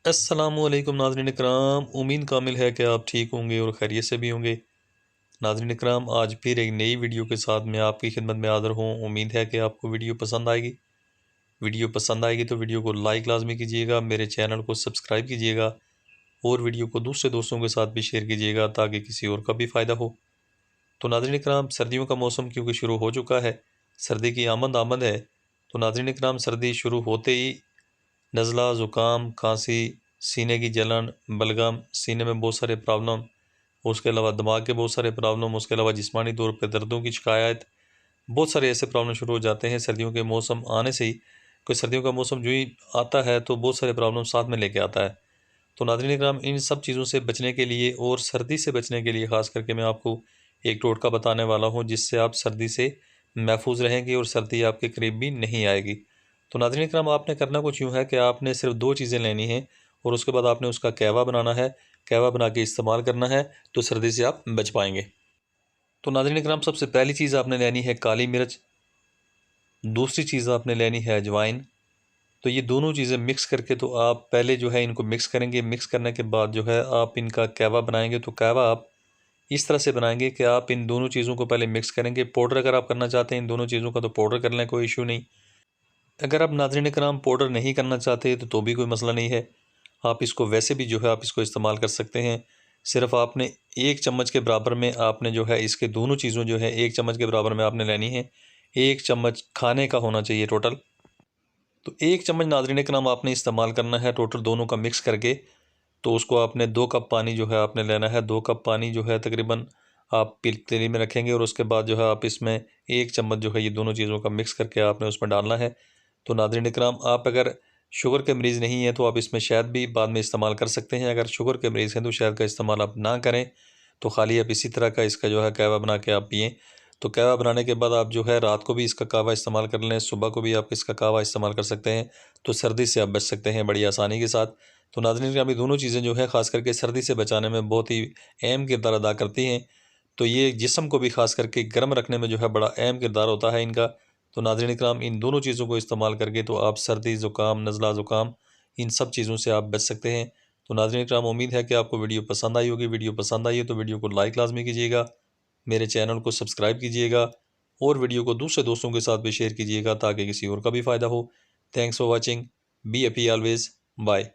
अस्सलामुअलैकुम नाज़रीन इकराम, उम्मीद कामिल है कि आप ठीक होंगे और खैरियत से भी होंगे। नाज़रीन इकराम, आज फिर एक नई वीडियो के साथ मैं आपकी खिदमत में हाज़िर हूँ। उम्मीद है कि आपको वीडियो पसंद आएगी। वीडियो पसंद आएगी तो वीडियो को लाइक लाजमी कीजिएगा, मेरे चैनल को सब्सक्राइब कीजिएगा और वीडियो को दूसरे दोस्तों के साथ भी शेयर कीजिएगा ताकि किसी और का भी फ़ायदा हो। तो नाज़रीन इकराम, सर्दियों का मौसम क्योंकि शुरू हो चुका है, सर्दी की आमद आमद है। तो नाज़रीन इकराम, सर्दी शुरू होते ही नज़ला, ज़ुकाम, खांसी, सीने की जलन, बलगम, सीने में बहुत सारे प्रॉब्लम, उसके अलावा दिमाग के बहुत सारे प्रॉब्लम, उसके अलावा जिस्मानी तौर पे दर्दों की शिकायत, बहुत सारे ऐसे प्रॉब्लम शुरू हो जाते हैं सर्दियों के मौसम आने से ही। कोई सर्दियों का मौसम जो ही आता है तो बहुत सारे प्रॉब्लम साथ में लेके आता है। तो नाज़रीन इकराम, इन सब चीज़ों से बचने के लिए और सर्दी से बचने के लिए ख़ास करके मैं आपको एक टोटका बताने वाला हूँ जिससे आप सर्दी से महफूज रहेंगे और सर्दी आपके करीब भी नहीं आएगी। तो नाज़रीन इकराम, आपने करना कुछ यूँ है कि आपने सिर्फ दो चीज़ें लेनी हैं और उसके बाद आपने उसका कहवा बनाना है। कहवा बना के इस्तेमाल करना है तो सर्दी से आप बच पाएंगे। तो नाज़रीन इकराम, सबसे पहली चीज़ आपने लेनी है काली मिर्च, दूसरी चीज़ आपने लेनी है अजवाइन। तो ये दोनों चीज़ें मिक्स करके तो आप पहले जो है इनको मिक्स करेंगे। मिक्स करने के बाद जो है आप इनका कहवा बनाएंगे। तो कहवा आप इस तरह से बनाएंगे कि आप इन दोनों चीज़ों को पहले मिक्स करेंगे। पाउडर अगर आप करना चाहते हैं इन दोनों चीज़ों का तो पाउडर कर लें, कोई इशू नहीं। अगर आप नाज़रीन इकराम पाउडर नहीं करना चाहते तो भी कोई मसला नहीं है। आप इसको वैसे भी जो है आप इसको इस्तेमाल कर सकते हैं। सिर्फ आपने एक चम्मच के बराबर में आपने जो है इसके दोनों चीज़ों जो है एक चम्मच के बराबर में आपने लेनी है। एक चम्मच खाने का होना चाहिए टोटल। तो एक चम्मच नाज़रीन इकराम आपने इस्तेमाल करना है टोटल दोनों का मिक्स करके। तो उसको आपने 2 कप पानी जो है आपने लेना है। 2 कप पानी जो है तकरीबन आप पतीली में रखेंगे और उसके बाद जो है आप इसमें एक चम्मच जो है ये दोनों चीज़ों का मिक्स करके आपने उसमें डालना है। तो नाज़रीन इकराम, आप अगर शुगर के मरीज़ नहीं हैं तो आप इसमें शहद भी बाद में इस्तेमाल कर सकते हैं। अगर शुगर के मरीज़ हैं तो शहद का इस्तेमाल आप ना करें। तो खाली आप इसी तरह का इसका जो है कहवा बना के आप पिएँ। तो कहवा बनाने के बाद आप जो है रात को भी इसका कहवा इस्तेमाल कर लें, सुबह को भी आप इसका कहवा इस्तेमाल कर सकते हैं। तो सर्दी से आप बच सकते हैं बड़ी आसानी के साथ। तो नाज़रीन ग्रामी, दोनों चीज़ें जो है ख़ास करके सर्दी से बचाने में बहुत ही अहम किरदार अदा करती हैं। तो ये जिस्म को भी ख़ास करके गर्म रखने में जो है बड़ा अहम किरदार होता है इनका। तो नाज़रीन इकराम, इन दोनों चीज़ों को इस्तेमाल करके तो आप सर्दी, ज़ुकाम, नज़ला, ज़ुकाम, इन सब चीज़ों से आप बच सकते हैं। तो नाज़रीन इकराम, उम्मीद है कि आपको वीडियो पसंद आई होगी। वीडियो पसंद आई है तो वीडियो को लाइक लाज़मी कीजिएगा, मेरे चैनल को सब्सक्राइब कीजिएगा और वीडियो को दूसरे दोस्तों के साथ भी शेयर कीजिएगा ताकि किसी और का भी फ़ायदा हो। Thanks for watching. Be happy always. Bye.